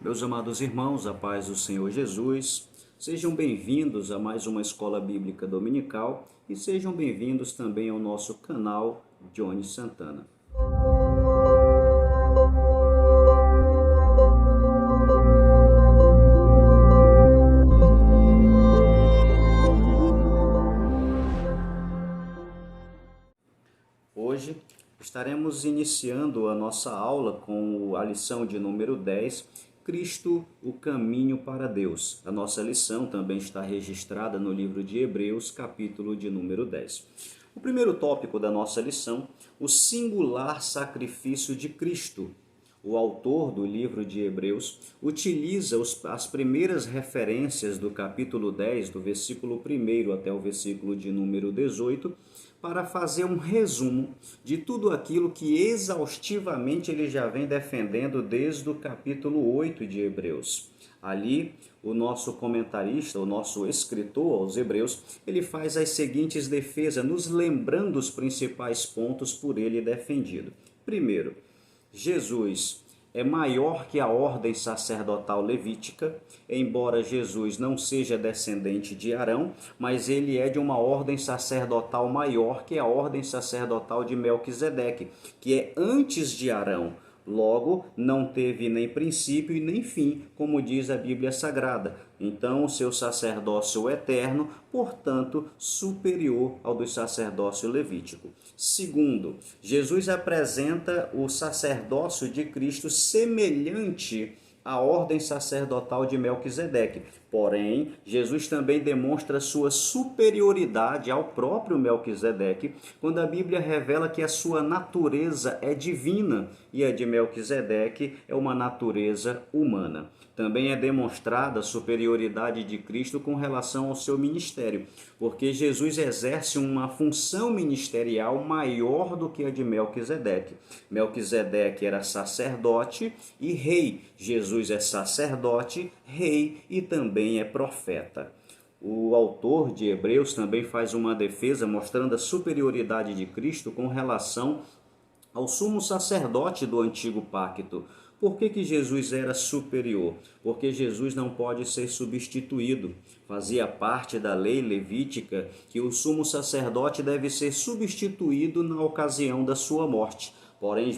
Meus amados irmãos, a paz do Senhor Jesus, sejam bem-vindos a mais uma Escola Bíblica Dominical e sejam bem-vindos também ao nosso canal Johnny Santana. Hoje estaremos iniciando a nossa aula com a lição de número 10, Cristo, o caminho para Deus. A nossa lição também está registrada no livro de Hebreus, capítulo de número 10. O primeiro tópico da nossa lição, o singular sacrifício de Cristo. O autor do livro de Hebreus utiliza as primeiras referências do capítulo 10, do versículo 1 até o versículo de número 18, para fazer um resumo de tudo aquilo que exaustivamente ele já vem defendendo desde o capítulo 8 de Hebreus. Ali, o nosso comentarista, o nosso escritor aos Hebreus, ele faz as seguintes defesas, nos lembrando os principais pontos por ele defendido. Primeiro, Jesus é maior que a ordem sacerdotal levítica, embora Jesus não seja descendente de Arão, mas ele é de uma ordem sacerdotal maior que a ordem sacerdotal de Melquisedeque, que é antes de Arão. Logo, não teve nem princípio e nem fim, como diz a Bíblia Sagrada. Então, o seu sacerdócio eterno, portanto, superior ao do sacerdócio levítico. Segundo, Jesus apresenta o sacerdócio de Cristo semelhante à ordem sacerdotal de Melquisedeque. Porém, Jesus também demonstra sua superioridade ao próprio Melquisedeque, quando a Bíblia revela que a sua natureza é divina e a de Melquisedeque é uma natureza humana. Também é demonstrada a superioridade de Cristo com relação ao seu ministério, porque Jesus exerce uma função ministerial maior do que a de Melquisedeque. Melquisedeque era sacerdote e rei. Jesus é sacerdote, rei e também é profeta. O autor de Hebreus também faz uma defesa mostrando a superioridade de Cristo com relação ao sumo sacerdote do antigo pacto. Por que Jesus era superior? Porque Jesus não pode ser substituído. Fazia parte da lei levítica que o sumo sacerdote deve ser substituído na ocasião da sua morte. Porém,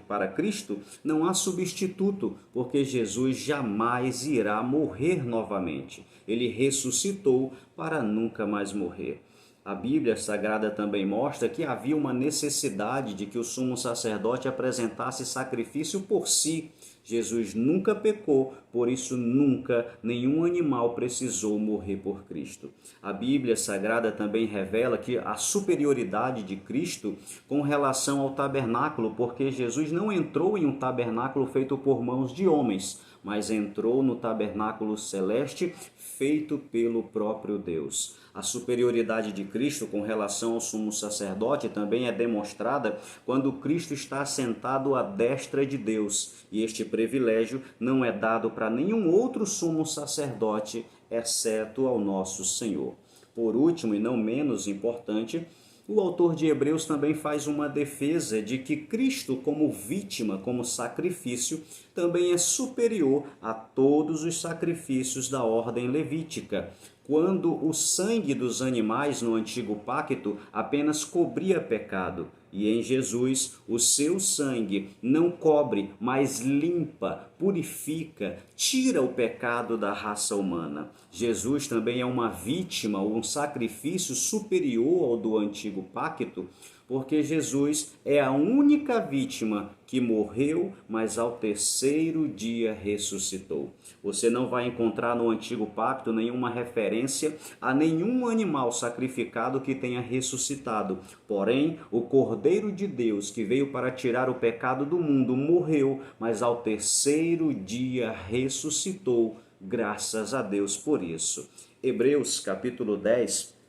para Cristo não há substituto, porque Jesus jamais irá morrer novamente. Ele ressuscitou para nunca mais morrer. A Bíblia Sagrada também mostra que havia uma necessidade de que o sumo sacerdote apresentasse sacrifício por si. Jesus nunca pecou, por isso nunca nenhum animal precisou morrer por Cristo. A Bíblia Sagrada também revela que a superioridade de Cristo com relação ao tabernáculo, porque Jesus não entrou em um tabernáculo feito por mãos de homens, mas entrou no tabernáculo celeste feito pelo próprio Deus. A superioridade de Cristo com relação ao sumo sacerdote também é demonstrada quando Cristo está assentado à destra de Deus, e este privilégio não é dado para nenhum outro sumo sacerdote, exceto ao nosso Senhor. Por último, e não menos importante, o autor de Hebreus também faz uma defesa de que Cristo, como vítima, como sacrifício, também é superior a todos os sacrifícios da ordem levítica, quando o sangue dos animais no antigo pacto apenas cobria pecado. E em Jesus, o seu sangue não cobre, mas limpa, purifica, tira o pecado da raça humana. Jesus também é uma vítima, um sacrifício superior ao do antigo pacto, porque Jesus é a única vítima que morreu, mas ao terceiro dia ressuscitou. Você não vai encontrar no antigo pacto nenhuma referência a nenhum animal sacrificado que tenha ressuscitado. Porém, o Cordeiro de Deus, que veio para tirar o pecado do mundo, morreu, mas ao terceiro dia ressuscitou. Graças a Deus por isso. Hebreus capítulo 10,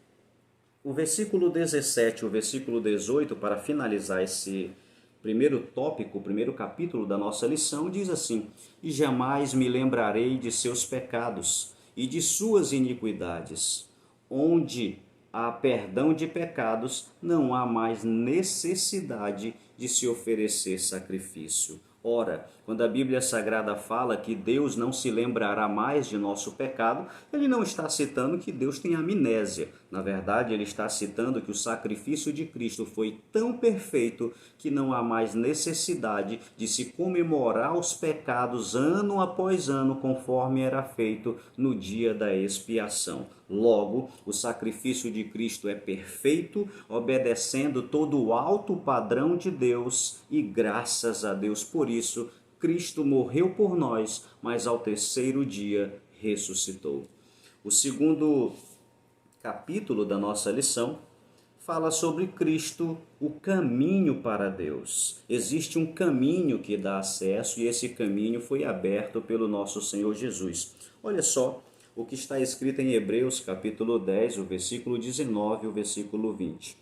o versículo 17 e o versículo 18, para finalizar esse primeiro tópico, o primeiro capítulo da nossa lição, diz assim: E jamais me lembrarei de seus pecados e de suas iniquidades. Onde há perdão de pecados, não há mais necessidade de se oferecer sacrifício. Ora, Quando a Bíblia Sagrada fala que Deus não se lembrará mais de nosso pecado, ele não está citando que Deus tem amnésia. Na verdade, ele está citando que o sacrifício de Cristo foi tão perfeito que não há mais necessidade de se comemorar os pecados ano após ano, conforme era feito no dia da expiação. Logo, o sacrifício de Cristo é perfeito, obedecendo todo o alto padrão de Deus, e graças a Deus por isso, Cristo morreu por nós, mas ao terceiro dia ressuscitou. O segundo capítulo da nossa lição fala sobre Cristo, o caminho para Deus. Existe um caminho que dá acesso e esse caminho foi aberto pelo nosso Senhor Jesus. Olha só o que está escrito em Hebreus capítulo 10, o versículo 19 e o versículo 20.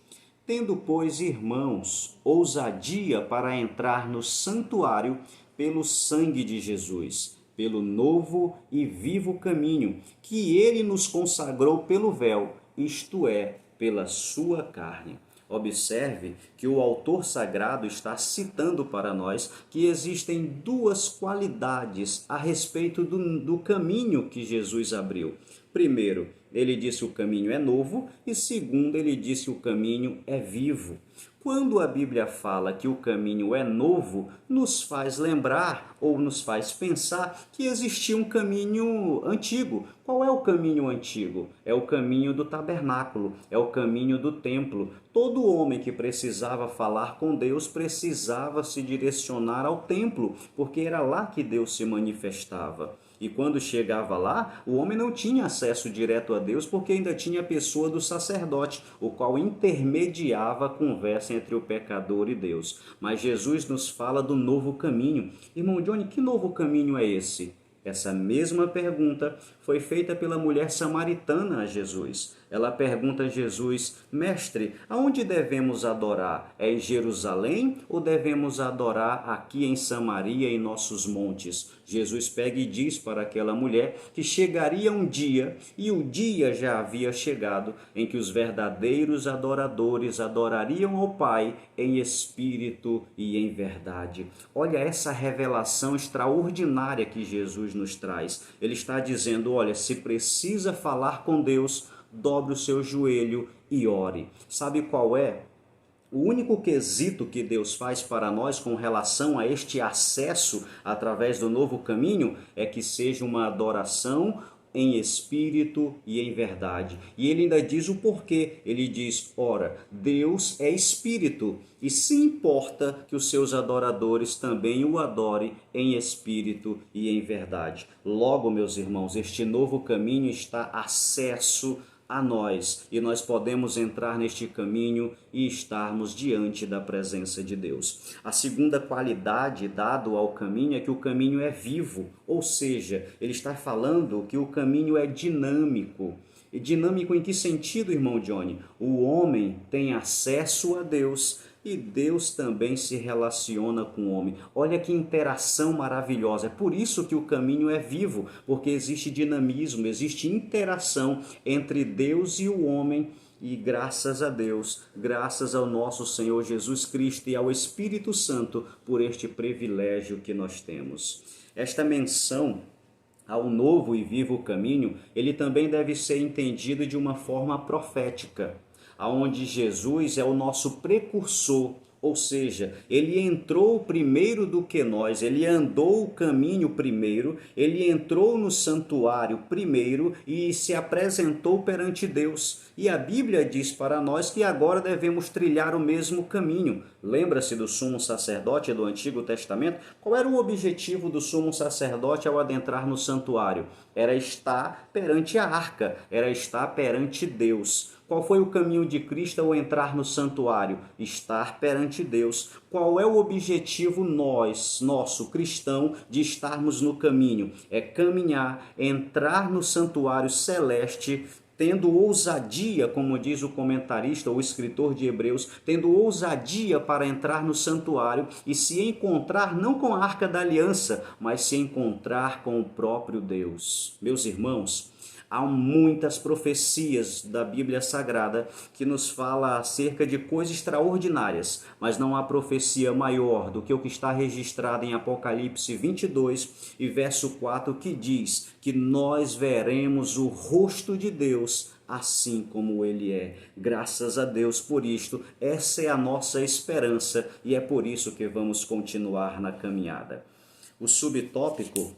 Tendo, pois, irmãos, ousadia para entrar no santuário pelo sangue de Jesus, pelo novo e vivo caminho que ele nos consagrou pelo véu, isto é, pela sua carne. Observe que o autor sagrado está citando para nós que existem duas qualidades a respeito do caminho que Jesus abriu. Primeiro, ele disse o caminho é novo e segundo, ele disse o caminho é vivo. Quando a Bíblia fala que o caminho é novo, nos faz lembrar ou nos faz pensar que existia um caminho antigo. Qual é o caminho antigo? É o caminho do tabernáculo, é o caminho do templo. Todo homem que precisava falar com Deus precisava se direcionar ao templo, porque era lá que Deus se manifestava. E quando chegava lá, o homem não tinha acesso direto a Deus, porque ainda tinha a pessoa do sacerdote, o qual intermediava a conversa entre o pecador e Deus. Mas Jesus nos fala do novo caminho. Irmão Johnny, que novo caminho é esse? Essa mesma pergunta foi feita pela mulher samaritana a Jesus. Ela pergunta a Jesus: Mestre, aonde devemos adorar? É em Jerusalém ou devemos adorar aqui em Samaria, em nossos montes? Jesus pega e diz para aquela mulher que chegaria um dia, e o dia já havia chegado, em que os verdadeiros adoradores adorariam ao Pai em espírito e em verdade. Olha essa revelação extraordinária que Jesus nos traz. Ele está dizendo, olha, se precisa falar com Deus, dobre o seu joelho e ore. Sabe qual é? O único quesito que Deus faz para nós com relação a este acesso através do novo caminho é que seja uma adoração em espírito e em verdade. E ele ainda diz o porquê. Ele diz, ora, Deus é espírito e se importa que os seus adoradores também o adorem em espírito e em verdade. Logo, meus irmãos, este novo caminho está acesso a nós e nós podemos entrar neste caminho e estarmos diante da presença de Deus. A segunda qualidade dada ao caminho é que o caminho é vivo, ou seja, ele está falando que o caminho é dinâmico. E dinâmico em que sentido, irmão Johnny? O homem tem acesso a Deus e Deus também se relaciona com o homem. Olha que interação maravilhosa. É por isso que o caminho é vivo, porque existe dinamismo, existe interação entre Deus e o homem. E graças a Deus, graças ao nosso Senhor Jesus Cristo e ao Espírito Santo por este privilégio que nós temos. Esta menção ao novo e vivo caminho, ele também deve ser entendido de uma forma profética, aonde Jesus é o nosso precursor, ou seja, ele entrou primeiro do que nós, ele andou o caminho primeiro, ele entrou no santuário primeiro e se apresentou perante Deus. E a Bíblia diz para nós que agora devemos trilhar o mesmo caminho. Lembra-se do sumo sacerdote do Antigo Testamento? Qual era o objetivo do sumo sacerdote ao adentrar no santuário? Era estar perante a arca, era estar perante Deus. Qual foi o caminho de Cristo ao entrar no santuário? Estar perante Deus. Qual é o objetivo nosso cristão, de estarmos no caminho? É caminhar, entrar no santuário celeste, tendo ousadia, como diz o comentarista ou escritor de Hebreus, tendo ousadia para entrar no santuário e se encontrar não com a Arca da Aliança, mas se encontrar com o próprio Deus. Meus irmãos, Há muitas profecias da Bíblia Sagrada que nos fala acerca de coisas extraordinárias, mas não há profecia maior do que o que está registrado em Apocalipse 22 e verso 4, que diz que nós veremos o rosto de Deus assim como Ele é. Graças a Deus por isto, essa é a nossa esperança e é por isso que vamos continuar na caminhada. O subtópico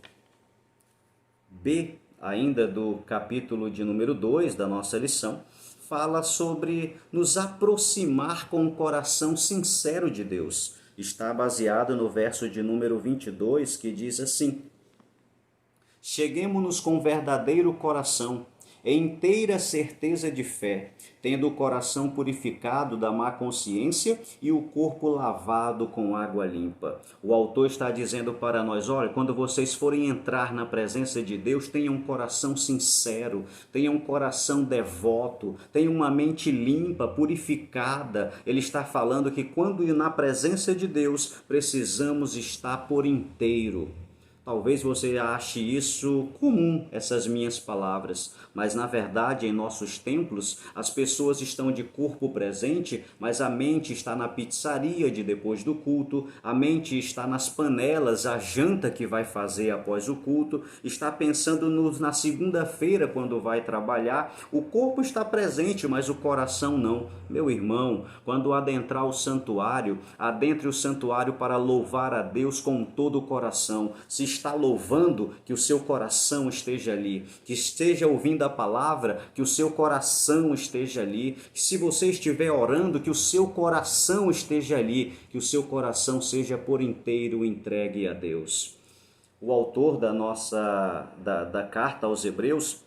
B, ainda do capítulo de número 2 da nossa lição, fala sobre nos aproximar com o coração sincero de Deus. Está baseado no verso de número 22, que diz assim: cheguemo-nos com verdadeiro coração, em inteira certeza de fé, tendo o coração purificado da má consciência e o corpo lavado com água limpa. O autor está dizendo para nós, olha, quando vocês forem entrar na presença de Deus, tenham um coração sincero, tenham um coração devoto, tenham uma mente limpa, purificada. Ele está falando que quando ir na presença de Deus, precisamos estar por inteiro. Talvez você ache isso comum, essas minhas palavras, mas na verdade em nossos templos as pessoas estão de corpo presente, mas a mente está na pizzaria de depois do culto, a mente está nas panelas, a janta que vai fazer após o culto, está pensando na segunda-feira quando vai trabalhar, o corpo está presente, mas o coração não. Meu irmão, quando adentrar o santuário, adentre o santuário para louvar a Deus com todo o coração. Se está louvando, que o seu coração esteja ali, que esteja ouvindo a palavra, que o seu coração esteja ali, que se você estiver orando, que o seu coração esteja ali, que o seu coração seja por inteiro entregue a Deus. O autor da carta aos Hebreus,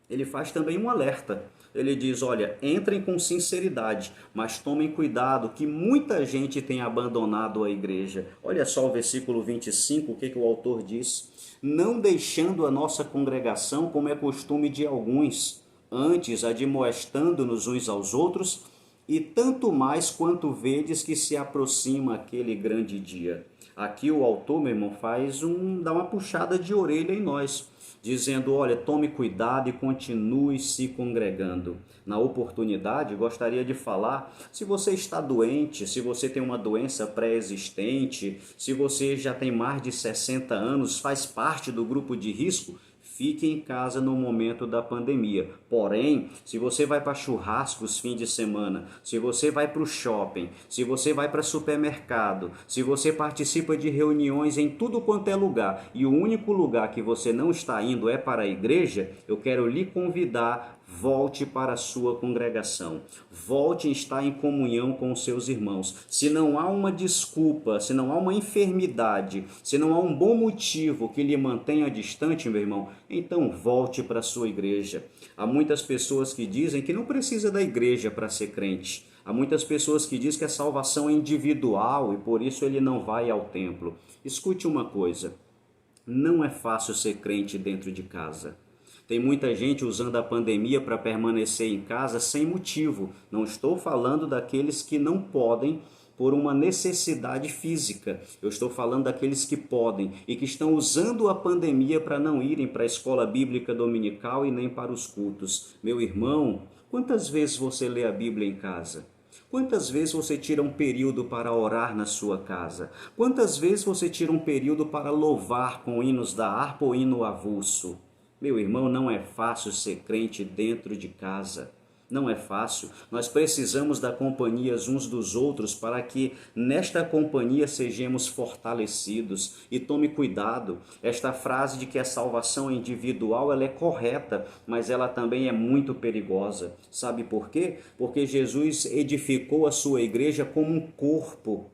ele faz também um alerta. Ele diz, olha, entrem com sinceridade, mas tomem cuidado que muita gente tem abandonado a igreja. Olha só o versículo 25, o que o autor diz? Não deixando a nossa congregação como é costume de alguns, antes admoestando-nos uns aos outros, e tanto mais quanto vedes que se aproxima aquele grande dia. Aqui o autor, meu irmão, dá uma puxada de orelha em nós, dizendo, olha, tome cuidado e continue se congregando. Na oportunidade, gostaria de falar, se você está doente, se você tem uma doença pré-existente, se você já tem mais de 60 anos, faz parte do grupo de risco, fique em casa no momento da pandemia. Porém, se você vai para churrascos fim de semana, se você vai para o shopping, se você vai para supermercado, se você participa de reuniões em tudo quanto é lugar e o único lugar que você não está indo é para a igreja, eu quero lhe convidar, volte para a sua congregação. Volte a estar em comunhão com os seus irmãos. Se não há uma desculpa, se não há uma enfermidade, se não há um bom motivo que lhe mantenha distante, meu irmão, então volte para a sua igreja. Há muitas pessoas que dizem que não precisa da igreja para ser crente. Há muitas pessoas que dizem que a salvação é individual e por isso ele não vai ao templo. Escute uma coisa, não é fácil ser crente dentro de casa. Tem muita gente usando a pandemia para permanecer em casa sem motivo. Não estou falando daqueles que não podem por uma necessidade física. Eu estou falando daqueles que podem e que estão usando a pandemia para não irem para a escola bíblica dominical e nem para os cultos. Meu irmão, quantas vezes você lê a Bíblia em casa? Quantas vezes você tira um período para orar na sua casa? Quantas vezes você tira um período para louvar com hinos da harpa ou hino avulso? Meu irmão, não é fácil ser crente dentro de casa. Não é fácil. Nós precisamos da companhia uns dos outros para que nesta companhia sejamos fortalecidos. E tome cuidado, esta frase de que a salvação é individual, ela é correta, mas ela também é muito perigosa. Sabe por quê? Porque Jesus edificou a sua igreja como um corpo,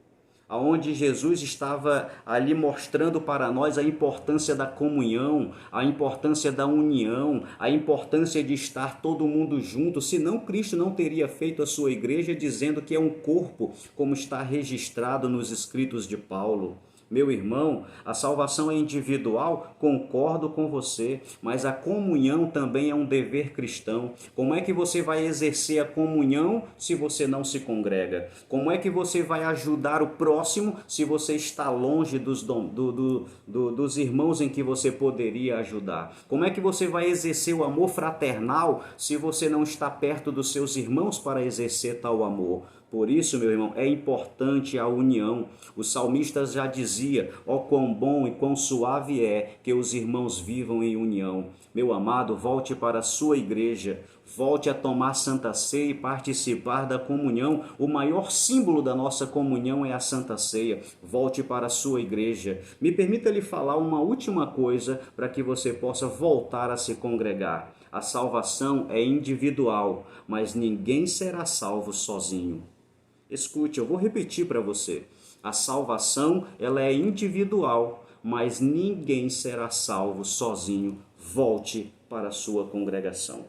onde Jesus estava ali mostrando para nós a importância da comunhão, a importância da união, a importância de estar todo mundo junto, senão Cristo não teria feito a sua igreja dizendo que é um corpo, como está registrado nos escritos de Paulo. Meu irmão, a salvação é individual, concordo com você, mas a comunhão também é um dever cristão. Como é que você vai exercer a comunhão se você não se congrega? Como é que você vai ajudar o próximo se você está longe dos irmãos em que você poderia ajudar? Como é que você vai exercer o amor fraternal se você não está perto dos seus irmãos para exercer tal amor? Por isso, meu irmão, é importante a união. O salmista já dizia: ó quão bom e quão suave é que os irmãos vivam em união. Meu amado, volte para a sua igreja, volte a tomar Santa Ceia e participar da comunhão. O maior símbolo da nossa comunhão é a Santa Ceia. Volte para a sua igreja. Me permita lhe falar uma última coisa para que você possa voltar a se congregar. A salvação é individual, mas ninguém será salvo sozinho. Escute, eu vou repetir para você. A salvação, ela é individual, mas ninguém será salvo sozinho. Volte para a sua congregação.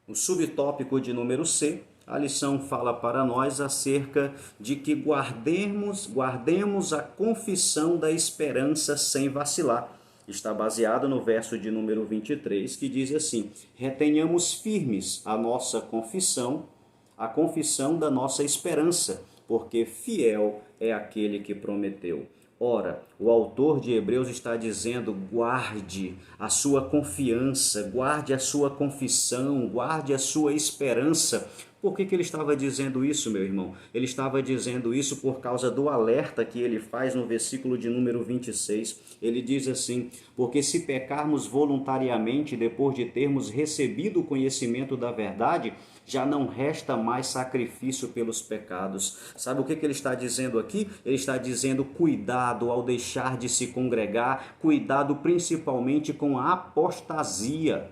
No subtópico de número C, a lição fala para nós acerca de que guardemos a confissão da esperança sem vacilar. Está baseado no verso de número 23, que diz assim: retenhamos firmes a nossa confissão, a confissão da nossa esperança, porque fiel é aquele que prometeu. Ora, o autor de Hebreus está dizendo: guarde a sua confiança, guarde a sua confissão, guarde a sua esperança. Por que ele estava dizendo isso, meu irmão? Ele estava dizendo isso por causa do alerta que ele faz no versículo de número 26. Ele diz assim: porque se pecarmos voluntariamente depois de termos recebido o conhecimento da verdade, já não resta mais sacrifício pelos pecados. Sabe o que ele está dizendo aqui? Ele está dizendo: cuidado ao deixar de se congregar, cuidado principalmente com a apostasia.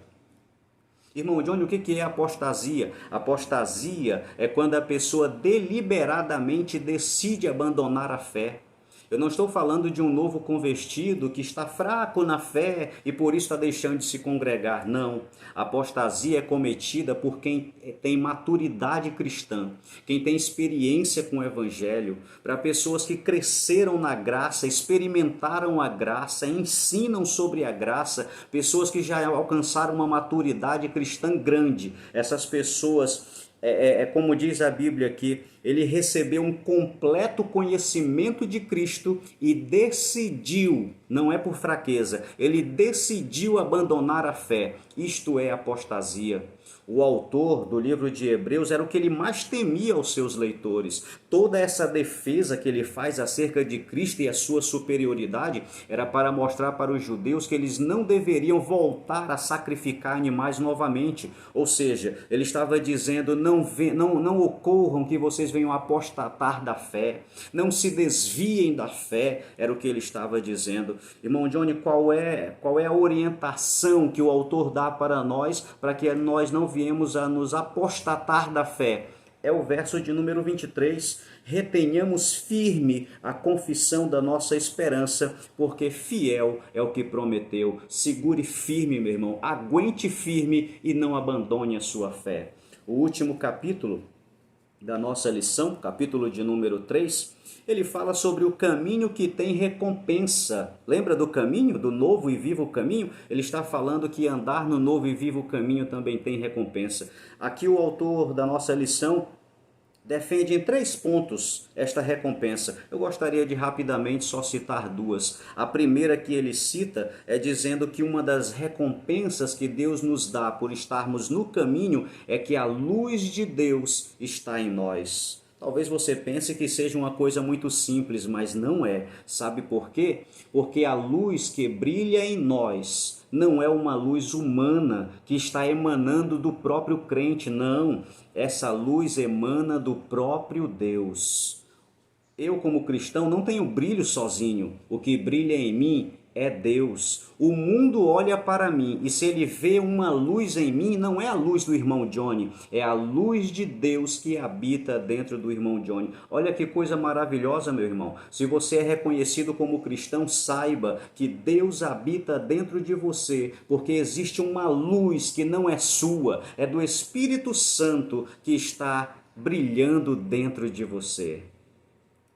Irmão Johnny, o que é apostasia? Apostasia é quando a pessoa deliberadamente decide abandonar a fé. Eu não estou falando de um novo convertido que está fraco na fé e por isso está deixando de se congregar. Não. A apostasia é cometida por quem tem maturidade cristã, quem tem experiência com o evangelho, para pessoas que cresceram na graça, experimentaram a graça, ensinam sobre a graça, pessoas que já alcançaram uma maturidade cristã grande. Essas pessoas, como diz a Bíblia aqui, ele recebeu um completo conhecimento de Cristo e decidiu, não é por fraqueza, ele decidiu abandonar a fé. Isto é apostasia. O autor do livro de Hebreus era o que ele mais temia aos seus leitores. Toda essa defesa que ele faz acerca de Cristo e a sua superioridade era para mostrar para os judeus que eles não deveriam voltar a sacrificar animais novamente. Ou seja, ele estava dizendo: não ocorram que vocês venham apostatar da fé, não se desviem da fé, era o que ele estava dizendo. Irmão Johnny, qual é a orientação que o autor dá para nós, para que nós não viemos a nos apostatar da fé? É o verso de número 23, retenhamos firme a confissão da nossa esperança, porque fiel é o que prometeu. Segure firme, meu irmão, aguente firme e não abandone a sua fé. O último capítulo da nossa lição, capítulo de número 3, ele fala sobre o caminho que tem recompensa. Lembra do caminho, do novo e vivo caminho? Ele está falando que andar no novo e vivo caminho também tem recompensa. Aqui o autor da nossa lição defende em 3 pontos esta recompensa. Eu gostaria de rapidamente só citar 2. A primeira que ele cita é dizendo que uma das recompensas que Deus nos dá por estarmos no caminho é que a luz de Deus está em nós. Talvez você pense que seja uma coisa muito simples, mas não é. Sabe por quê? Porque a luz que brilha em nós não é uma luz humana que está emanando do próprio crente, não. Essa luz emana do próprio Deus. Eu, como cristão, não tenho brilho sozinho. O que brilha em mim é Deus. O mundo olha para mim e se ele vê uma luz em mim, não é a luz do irmão Johnny, é a luz de Deus que habita dentro do irmão Johnny. Olha que coisa maravilhosa, meu irmão. Se você é reconhecido como cristão, saiba que Deus habita dentro de você, porque existe uma luz que não é sua, é do Espírito Santo que está brilhando dentro de você.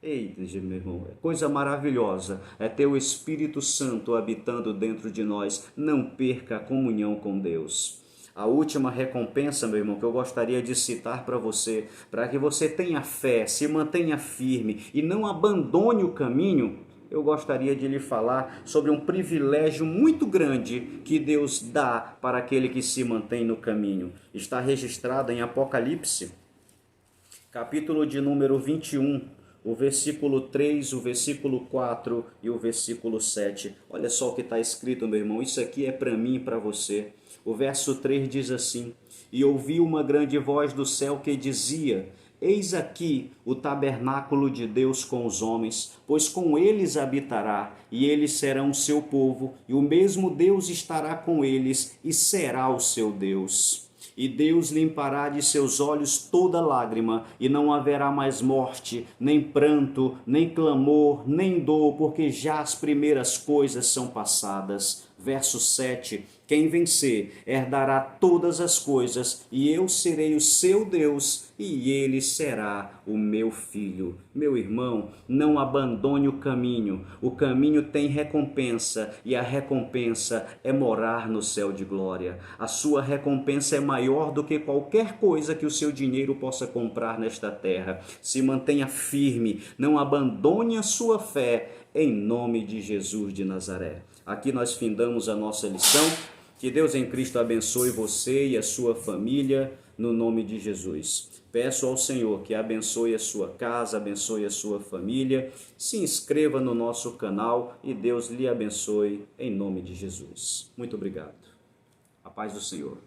Eita, meu irmão, coisa maravilhosa é ter o Espírito Santo habitando dentro de nós. Não perca a comunhão com Deus. A última recompensa, meu irmão, que eu gostaria de citar para você, para que você tenha fé, se mantenha firme e não abandone o caminho, eu gostaria de lhe falar sobre um privilégio muito grande que Deus dá para aquele que se mantém no caminho. Está registrado em Apocalipse, capítulo de número 21, o versículo 3, o versículo 4 e o versículo 7. Olha só o que está escrito, meu irmão, isso aqui é para mim e para você. O verso 3 diz assim: E ouvi uma grande voz do céu que dizia: Eis aqui o tabernáculo de Deus com os homens, pois com eles habitará, e eles serão seu povo, e o mesmo Deus estará com eles, e será o seu Deus. E Deus limpará de seus olhos toda lágrima, e não haverá mais morte, nem pranto, nem clamor, nem dor, porque já as primeiras coisas são passadas. Verso 7: Quem vencer herdará todas as coisas, e eu serei o seu Deus, e ele será o meu filho. Meu irmão, não abandone o caminho. O caminho tem recompensa, e a recompensa é morar no céu de glória. A sua recompensa é maior do que qualquer coisa que o seu dinheiro possa comprar nesta terra. Se mantenha firme, não abandone a sua fé, em nome de Jesus de Nazaré. Aqui nós findamos a nossa lição. Que Deus em Cristo abençoe você e a sua família, no nome de Jesus. Peço ao Senhor que abençoe a sua casa, abençoe a sua família. Se inscreva no nosso canal e Deus lhe abençoe, em nome de Jesus. Muito obrigado. A paz do Senhor.